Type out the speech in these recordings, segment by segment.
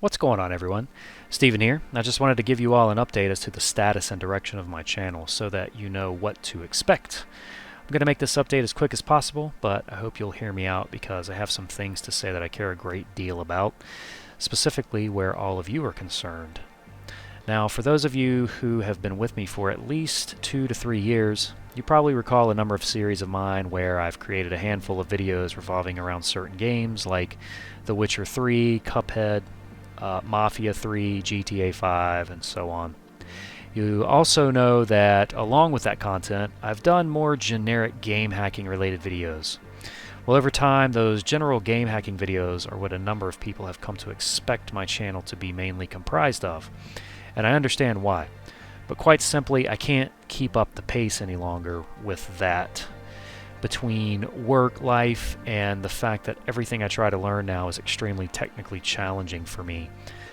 What's going on, everyone? Steven here. I just wanted to give you all an update as to the status and direction of my channel so that you know what to expect. I'm going to make this update as quick as possible, but I hope you'll hear me out because I have some things to say that I care a great deal about, specifically where all of you are concerned. Now, for those of you who have been with me for at least 2 to 3 years, you probably recall a number of series of mine where I've created a handful of videos revolving around certain games like The Witcher 3, Cuphead, Mafia 3, GTA 5, and so on. You also know that along with that content, I've done more generic game hacking related videos. Well, over time, those general game hacking videos are what a number of people have come to expect my channel to be mainly comprised of. And I understand why. But quite simply, I can't keep up the pace any longer with that. Between work, life, and the fact that everything I try to learn now is extremely technically challenging for me.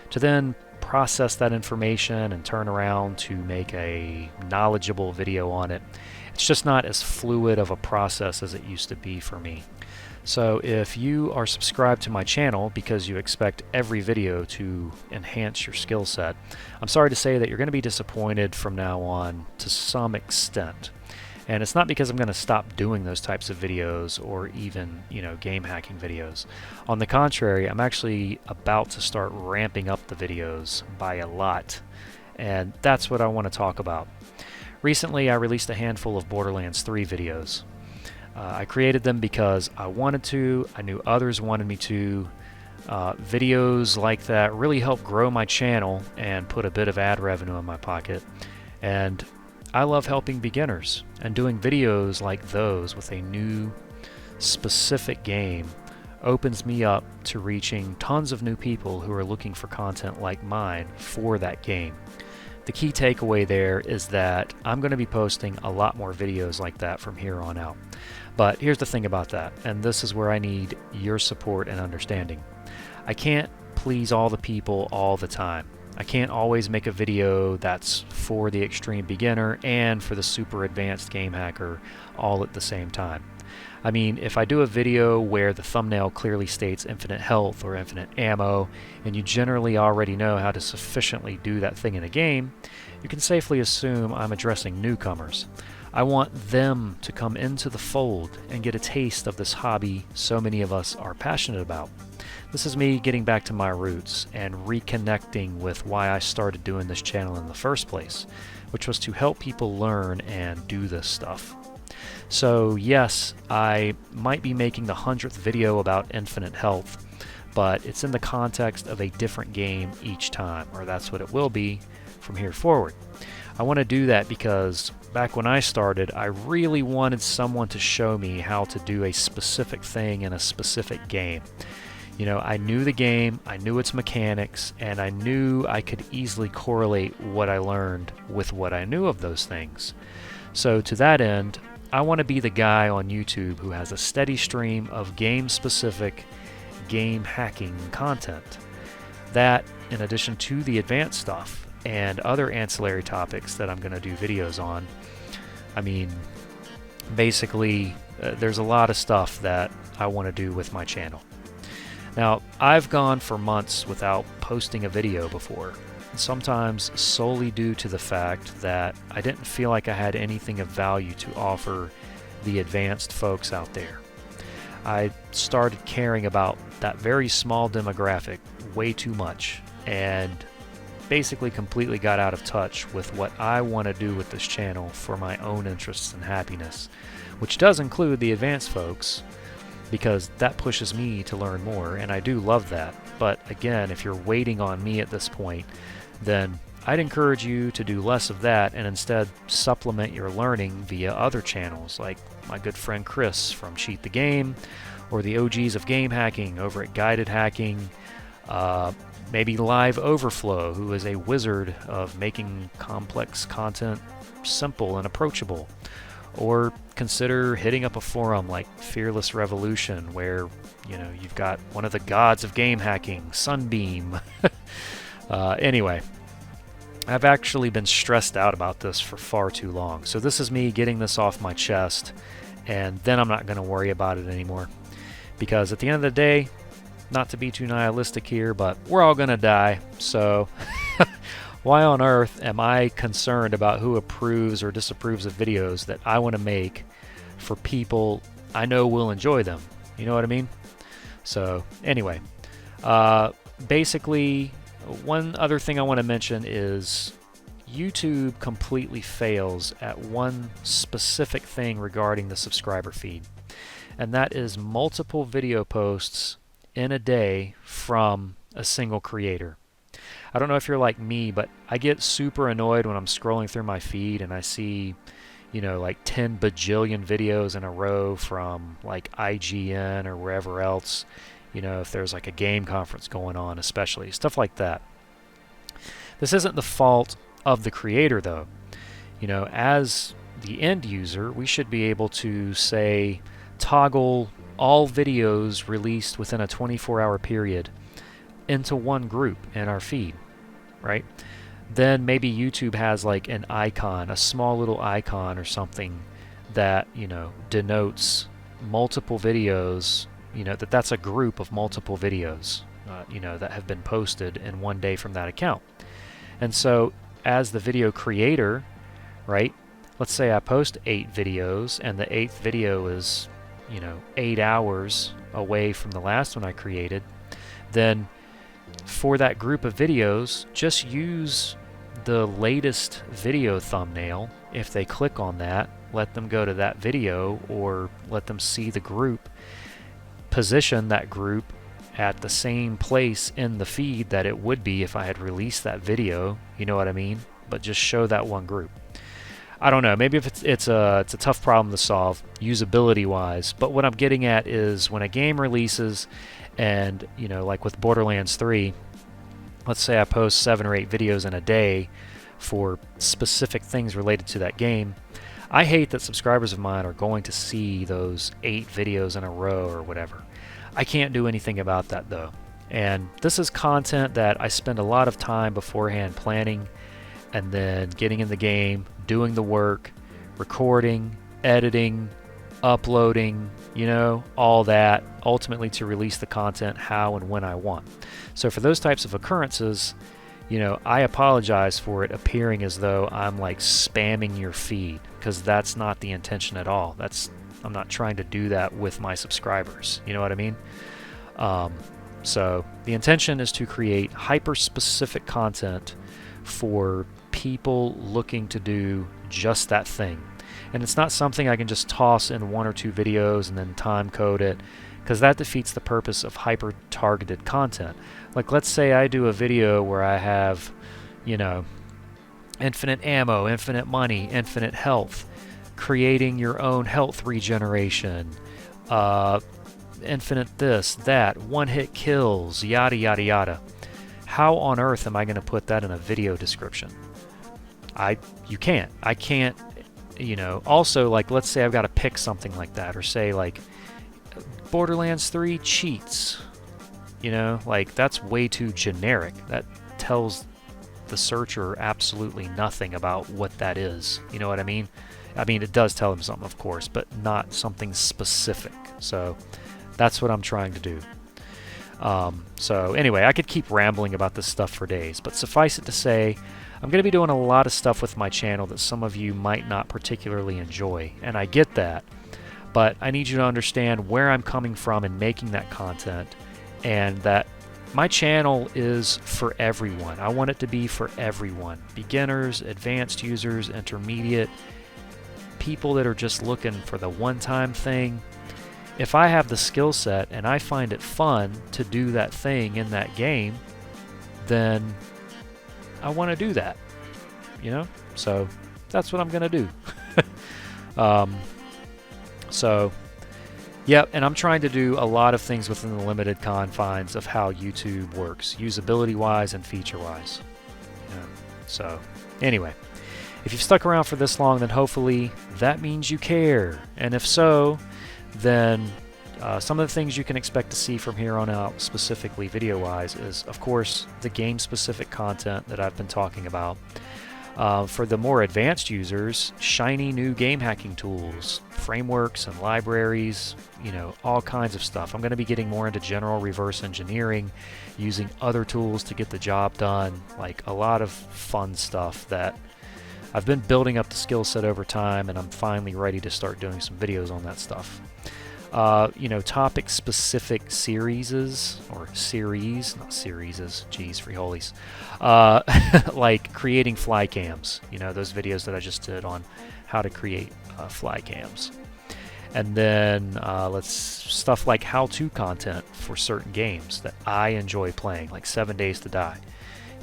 To then process that information and turn around to make a knowledgeable video on it, it's just not as fluid of a process as it used to be for me. So if you are subscribed to my channel because you expect every video to enhance your skill set, I'm sorry to say that you're going to be disappointed from now on to some extent. And it's not because I'm going to stop doing those types of videos or even, game hacking videos. On the contrary, I'm actually about to start ramping up the videos by a lot. And that's what I want to talk about. Recently, I released a handful of Borderlands 3 videos. I created them because I wanted to. I knew others wanted me to. Videos like that really help grow my channel and put a bit of ad revenue in my pocket. And I love helping beginners, and doing videos like those with a new, specific game opens me up to reaching tons of new people who are looking for content like mine for that game. The key takeaway there is that I'm going to be posting a lot more videos like that from here on out. But here's the thing about that, and this is where I need your support and understanding. I can't please all the people all the time. I can't always make a video that's for the extreme beginner and for the super advanced game hacker all at the same time. I mean, if I do a video where the thumbnail clearly states infinite health or infinite ammo, and you generally already know how to sufficiently do that thing in a game, you can safely assume I'm addressing newcomers. I want them to come into the fold and get a taste of this hobby so many of us are passionate about. This is me getting back to my roots and reconnecting with why I started doing this channel in the first place, which was to help people learn and do this stuff. So yes, I might be making the 100th video about infinite health, but it's in the context of a different game each time, or that's what it will be from here forward. I want to do that because back when I started, I really wanted someone to show me how to do a specific thing in a specific game. I knew the game, I knew its mechanics, and I knew I could easily correlate what I learned with what I knew of those things. So to that end, I want to be the guy on YouTube who has a steady stream of game-specific, game hacking content. That, in addition to the advanced stuff and other ancillary topics that I'm going to do videos on. I mean, basically, there's a lot of stuff that I want to do with my channel. Now, I've gone for months without posting a video before, sometimes solely due to the fact that I didn't feel like I had anything of value to offer the advanced folks out there. I started caring about that very small demographic way too much and basically completely got out of touch with what I want to do with this channel for my own interests and happiness, which does include the advanced folks, because that pushes me to learn more, and I do love that. But again, if you're waiting on me at this point, then I'd encourage you to do less of that and instead supplement your learning via other channels like my good friend Chris from Cheat the Game, or the OGs of game hacking over at Guided Hacking, maybe Live Overflow, who is a wizard of making complex content simple and approachable. Or consider hitting up a forum like Fearless Revolution, where you've got one of the gods of game hacking, Sunbeam. Anyway, I've actually been stressed out about this for far too long, so this is me getting this off my chest, and then I'm not going to worry about it anymore. Because at the end of the day, not to be too nihilistic here, but we're all gonna die, so why on earth am I concerned about who approves or disapproves of videos that I want to make for people I know will enjoy them? You know what I mean? So anyway, basically, one other thing I want to mention is YouTube completely fails at one specific thing regarding the subscriber feed, and that is multiple video posts in a day from a single creator. I don't know if you're like me, but I get super annoyed when I'm scrolling through my feed and I see, you know, like 10 bajillion videos in a row from like IGN or wherever else, you know, if there's like a game conference going on, especially stuff like that. This isn't the fault of the creator, though. You know, as the end user, we should be able to say toggle all videos released within a 24-hour period into one group in our feed, right? Then maybe YouTube has like an icon, a small little icon or something that, you know, denotes multiple videos, you know, that's a group of multiple videos, you know, that have been posted in one day from that account. And so as the video creator, right, let's say I post 8 videos and the 8th video is, you know, 8 hours away from the last one I created, then for that group of videos, just use the latest video thumbnail. If they click on that, let them go to that video or let them see the group. Position that group at the same place in the feed that it would be if I had released that video, you know what I mean? But just show that one group. I don't know, maybe if it's a tough problem to solve usability wise, but what I'm getting at is when a game releases and, you know, like with Borderlands 3, let's say I post 7 or 8 videos in a day for specific things related to that game. I hate that subscribers of mine are going to see those 8 videos in a row or whatever. I can't do anything about that though. And this is content that I spend a lot of time beforehand planning and then getting in the game, doing the work, recording, editing, uploading, you know, all that, ultimately to release the content how and when I want. So for those types of occurrences, you know, I apologize for it appearing as though I'm like spamming your feed, because that's not the intention at all. I'm not trying to do that with my subscribers. You know what I mean? So the intention is to create hyper-specific content for people looking to do just that thing. And it's not something I can just toss in 1 or 2 videos and then time code it, because that defeats the purpose of hyper-targeted content. Like, let's say I do a video where I have, you know, infinite ammo, infinite money, infinite health, creating your own health regeneration, infinite this, that, one-hit kills, yada yada yada. How on earth am I going to put that in a video description? You can't. I can't, you know. Also, like, let's say I've got to pick something like that, or say like Borderlands 3 cheats. You know, like, that's way too generic. That tells the searcher absolutely nothing about what that is. You know what I mean? I mean, it does tell them something, of course, but not something specific. So that's what I'm trying to do. So anyway, I could keep rambling about this stuff for days, but suffice it to say, I'm going to be doing a lot of stuff with my channel that some of you might not particularly enjoy, and I get that, but I need you to understand where I'm coming from in making that content, and that my channel is for everyone. I want it to be for everyone. Beginners, advanced users, intermediate, people that are just looking for the one-time thing. If I have the skill set and I find it fun to do that thing in that game, then I want to do that, you know? So that's what I'm going to do. So, yeah, and I'm trying to do a lot of things within the limited confines of how YouTube works, usability-wise and feature-wise. Yeah. So, anyway, if you've stuck around for this long, then hopefully that means you care. And if so, then some of the things you can expect to see from here on out, specifically video-wise, is, of course, the game-specific content that I've been talking about. For the more advanced users, shiny new game hacking tools, frameworks and libraries, all kinds of stuff. I'm going to be getting more into general reverse engineering, using other tools to get the job done, like a lot of fun stuff that I've been building up the skill set over time, and I'm finally ready to start doing some videos on that stuff. Topic-specific series, not series, geez, free holies, like creating fly cams, those videos that I just did on how to create fly cams. And then stuff like how-to content for certain games that I enjoy playing, like 7 Days to Die.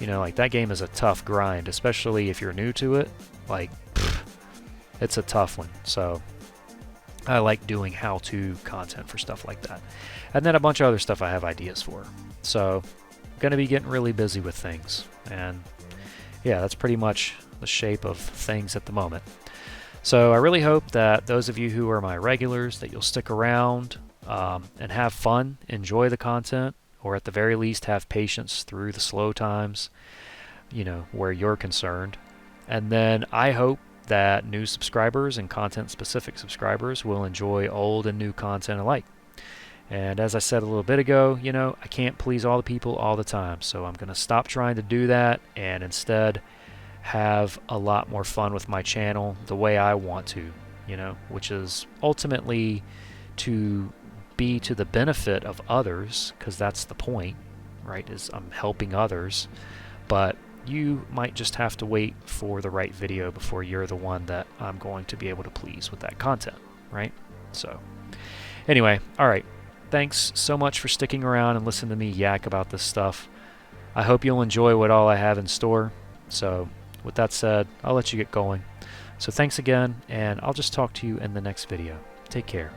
Like that game is a tough grind, especially if you're new to it. Like, it's a tough one, so I like doing how-to content for stuff like that. And then a bunch of other stuff I have ideas for. So I'm going to be getting really busy with things. And yeah, that's pretty much the shape of things at the moment. So I really hope that those of you who are my regulars, that you'll stick around and have fun, enjoy the content, or at the very least have patience through the slow times, where you're concerned. And then I hope that new subscribers and content-specific subscribers will enjoy old and new content alike. And as I said a little bit ago, I can't please all the people all the time, so I'm going to stop trying to do that and instead have a lot more fun with my channel the way I want to, which is ultimately to be to the benefit of others, because that's the point, right, is I'm helping others. But you might just have to wait for the right video before you're the one that I'm going to be able to please with that content, right? So anyway, all right. Thanks so much for sticking around and listening to me yak about this stuff. I hope you'll enjoy what all I have in store. So with that said, I'll let you get going. So thanks again, and I'll just talk to you in the next video. Take care.